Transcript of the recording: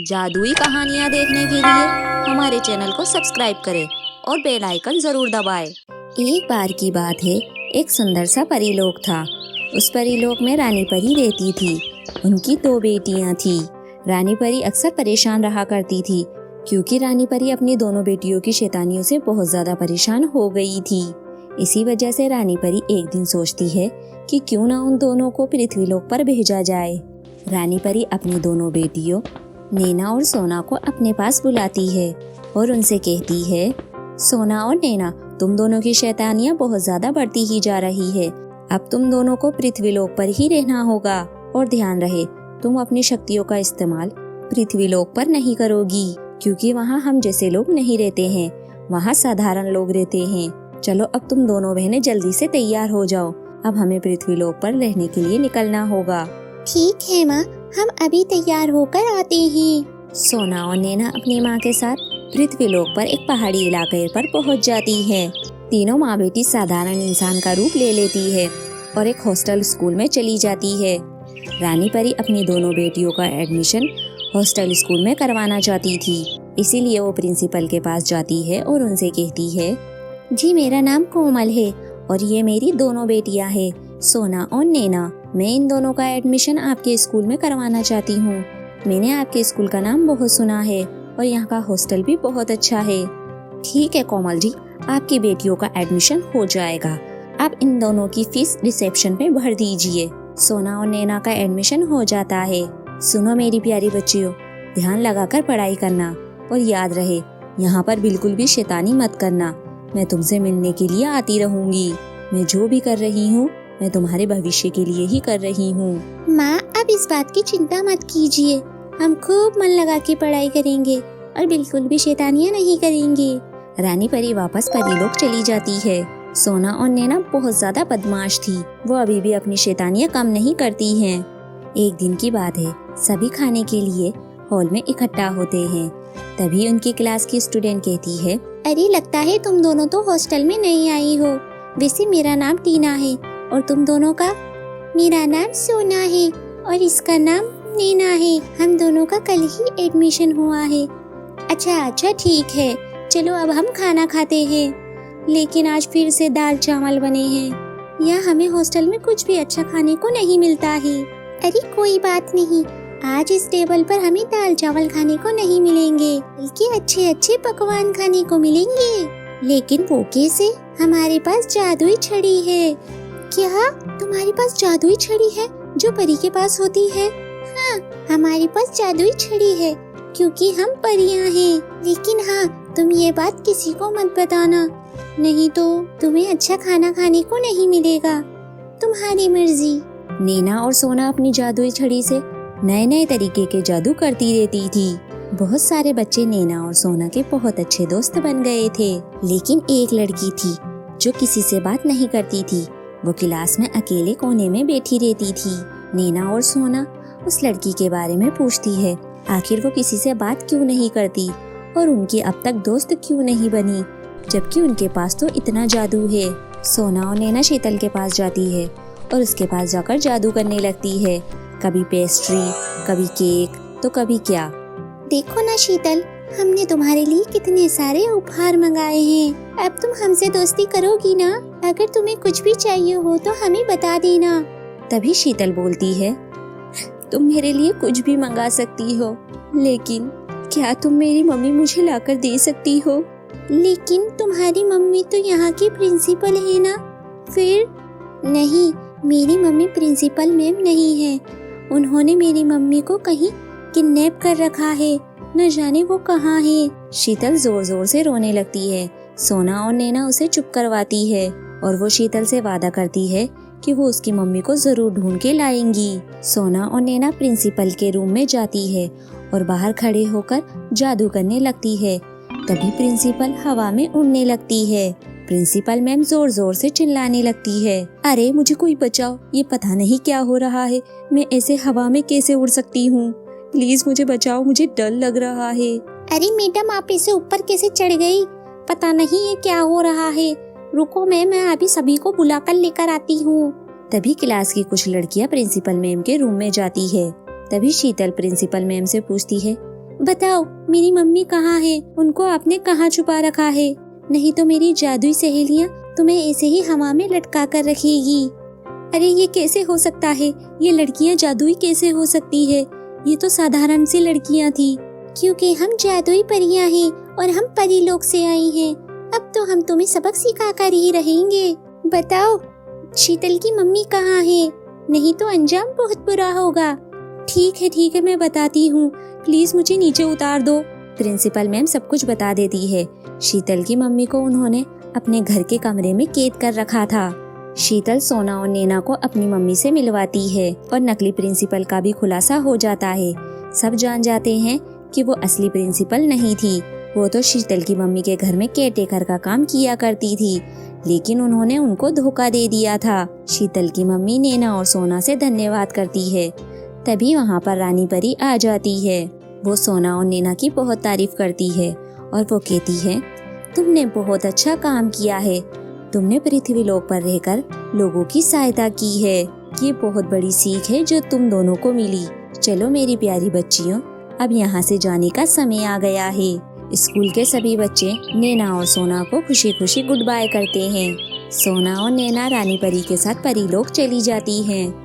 जादुई कहानियाँ देखने के लिए हमारे चैनल को सब्सक्राइब करें और बेल आइकन जरूर दबाएं। एक बार की बात है, एक सुंदर सा परीलोक था। उस परीलोक में रानी परी रहती थी। उनकी 2 बेटियां थी। रानी परी अक्सर परेशान रहा करती थी क्योंकि रानी परी अपनी दोनों बेटियों की शैतानियों से बहुत ज्यादा परेशान हो गई थी। इसी वजह से रानी परी एक दिन सोचती है कि क्यों ना उन दोनों को पृथ्वीलोक पर भेजा जाए। रानी परी अपनी दोनों बेटियों नैना और सोना को अपने पास बुलाती है और उनसे कहती है, सोना और नैना, तुम दोनों की शैतानियाँ बहुत ज्यादा बढ़ती ही जा रही है। अब तुम दोनों को पृथ्वीलोक पर ही रहना होगा और ध्यान रहे तुम अपनी शक्तियों का इस्तेमाल पृथ्वीलोक पर नहीं करोगी क्योंकि वहाँ हम जैसे लोग नहीं रहते हैं, वहाँ साधारण लोग रहते हैं। चलो अब तुम दोनों बहनें जल्दी से तैयार हो जाओ, अब हमें पृथ्वीलोक पर रहने के लिए निकलना होगा। ठीक है माँ, हम अभी तैयार होकर आते हैं। सोना और नैना अपनी माँ के साथ पृथ्वीलोक पर एक पहाड़ी इलाके पर पहुँच जाती है। तीनों माँ बेटी साधारण इंसान का रूप ले लेती है और एक हॉस्टल स्कूल में चली जाती है। रानी परी अपनी दोनों बेटियों का एडमिशन हॉस्टल स्कूल में करवाना चाहती थी, इसीलिए वो प्रिंसिपल के पास जाती है और उनसे कहती है, जी मेरा नाम कोमल है और ये मेरी दोनों बेटियां हैं, सोना और नैना। मैं इन दोनों का एडमिशन आपके स्कूल में करवाना चाहती हूँ। मैंने आपके स्कूल का नाम बहुत सुना है और यहाँ का हॉस्टल भी बहुत अच्छा है। ठीक है कोमल जी, आपकी बेटियों का एडमिशन हो जाएगा। आप इन दोनों की फीस रिसेप्शन पे भर दीजिए। सोना और नैना का एडमिशन हो जाता है। सुनो मेरी प्यारी बच्चियों, ध्यान लगाकर पढ़ाई करना और याद रहे यहाँ पर बिल्कुल भी शैतानी मत करना। मैं तुमसे मिलने के लिए आती रहूंगी। मैं जो भी कर रही हूँ मैं तुम्हारे भविष्य के लिए ही कर रही हूँ। माँ, अब इस बात की चिंता मत कीजिए, हम खूब मन लगा के पढ़ाई करेंगे और बिल्कुल भी शैतानियाँ नहीं करेंगे। रानी परी वापस परीलोक चली जाती है। सोना और नैना बहुत ज्यादा बदमाश थी, वो अभी भी अपनी शैतानियाँ कम नहीं करती हैं। एक दिन की बात है, सभी खाने के लिए हॉल में इकट्ठा होते हैं। तभी उनकी क्लास की स्टूडेंट कहती है, अरे लगता है तुम दोनों तो हॉस्टल में नहीं आई हो। वैसे मेरा नाम टीना है और तुम दोनों का? मेरा नाम सोना है और इसका नाम नैना है। हम दोनों का कल ही एडमिशन हुआ है। अच्छा ठीक है, चलो अब हम खाना खाते हैं। लेकिन आज फिर से दाल चावल बने हैं। यहाँ हमें हॉस्टल में कुछ भी अच्छा खाने को नहीं मिलता है। अरे कोई बात नहीं, आज इस टेबल पर हमें दाल चावल खाने को नहीं मिलेंगे, बल्कि अच्छे अच्छे पकवान खाने को मिलेंगे। लेकिन वो कैसे? हमारे पास जादुई छड़ी है। क्या तुम्हारे पास जादुई छड़ी है जो परी के पास होती है? हाँ, हमारे पास जादुई छड़ी है क्योंकि हम परियां हैं। लेकिन हाँ, तुम ये बात किसी को मत बताना, नहीं तो तुम्हें अच्छा खाना खाने को नहीं मिलेगा। तुम्हारी मर्जी। नैना और सोना अपनी जादुई छड़ी से नए नए तरीके के जादू करती रहती थी। बहुत सारे बच्चे नैना और सोना के बहुत अच्छे दोस्त बन गए थे। लेकिन एक लड़की थी जो किसी से बात नहीं करती थी। वो क्लास में अकेले कोने में बैठी रहती थी। नैना और सोना उस लड़की के बारे में पूछती है, आखिर वो किसी से बात क्यों नहीं करती और उनकी अब तक दोस्त क्यों नहीं बनी, जबकि उनके पास तो इतना जादू है। सोना और नैना शीतल के पास जाती है और उसके पास जाकर जादू करने लगती है। कभी पेस्ट्री, कभी केक, तो कभी क्या। देखो ना शीतल, हमने तुम्हारे लिए कितने सारे उपहार मंगाए हैं। अब तुम हमसे दोस्ती करोगी ना? अगर तुम्हें कुछ भी चाहिए हो तो हमें बता देना। तभी शीतल बोलती है, तुम मेरे लिए कुछ भी मंगा सकती हो, लेकिन क्या तुम मेरी मम्मी मुझे लाकर दे सकती हो? लेकिन तुम्हारी मम्मी तो यहाँ की प्रिंसिपल है ना। फिर? नहीं, मेरी मम्मी प्रिंसिपल मैम नहीं है। उन्होंने मेरी मम्मी को कहीं किडनैप कर रखा है, न जाने वो कहाँ है। शीतल जोर जोर से रोने लगती है। सोना और नैना उसे चुप करवाती है और वो शीतल से वादा करती है कि वो उसकी मम्मी को जरूर ढूंढ के लाएंगी। सोना और नैना प्रिंसिपल के रूम में जाती है और बाहर खड़े होकर जादू करने लगती है। तभी प्रिंसिपल हवा में उड़ने लगती है। प्रिंसिपल मैम जोर जोर से चिल्लाने लगती है, अरे मुझे कोई बचाओ, ये पता नहीं क्या हो रहा है, मैं ऐसे हवा में कैसे उड़ सकती हूँ, प्लीज मुझे बचाओ, मुझे डर लग रहा है। अरे मैडम, आप ऐसे ऊपर कैसे चढ़ गई? पता नहीं ये क्या हो रहा है। रुको, मैं अभी सभी को बुलाकर लेकर आती हूँ। तभी क्लास की कुछ लड़कियाँ प्रिंसिपल मैम के रूम में जाती है। तभी शीतल प्रिंसिपल मैम से पूछती है, बताओ मेरी मम्मी कहाँ है? उनको आपने कहाँ छुपा रखा है? नहीं तो मेरी जादुई सहेलियाँ तुम्हें ऐसे ही हवा में लटका कर रखेगी। अरे ये कैसे हो सकता है? ये लड़कियाँ जादुई कैसे हो सकती है? ये तो साधारण सी लड़कियाँ थी। क्योंकि हम जादुई परियाँ हैं और हम परीलोक से आई हैं। अब तो हम तुम्हें सबक सिखा कर ही रहेंगे। बताओ शीतल की मम्मी कहाँ है? नहीं तो अंजाम बहुत बुरा होगा। ठीक है मैं बताती हूँ, प्लीज मुझे नीचे उतार दो। प्रिंसिपल मैम सब कुछ बता देती है। शीतल की मम्मी को उन्होंने अपने घर के कमरे में कैद कर रखा था। शीतल सोना और नैना को अपनी मम्मी से मिलवाती है और नकली प्रिंसिपल का भी खुलासा हो जाता है। सब जान जाते हैं कि वो असली प्रिंसिपल नहीं थी, वो तो शीतल की मम्मी के घर में केयरटेकर का काम किया करती थी, लेकिन उन्होंने उनको धोखा दे दिया था। शीतल की मम्मी नैना और सोना से धन्यवाद करती है। तभी वहाँ पर रानी परी आ जाती है। वो सोना और नैना की बहुत तारीफ करती है और वो कहती है, तुमने बहुत अच्छा काम किया है। तुमने पृथ्वीलोक पर रहकर लोगों की सहायता की है। ये बहुत बड़ी सीख है जो तुम दोनों को मिली। चलो मेरी प्यारी बच्चियों, अब यहाँ से जाने का समय आ गया है। स्कूल के सभी बच्चे नैना और सोना को खुशी खुशी गुड बाय करते हैं। सोना और नैना रानी परी के साथ परीलोक चली जाती हैं।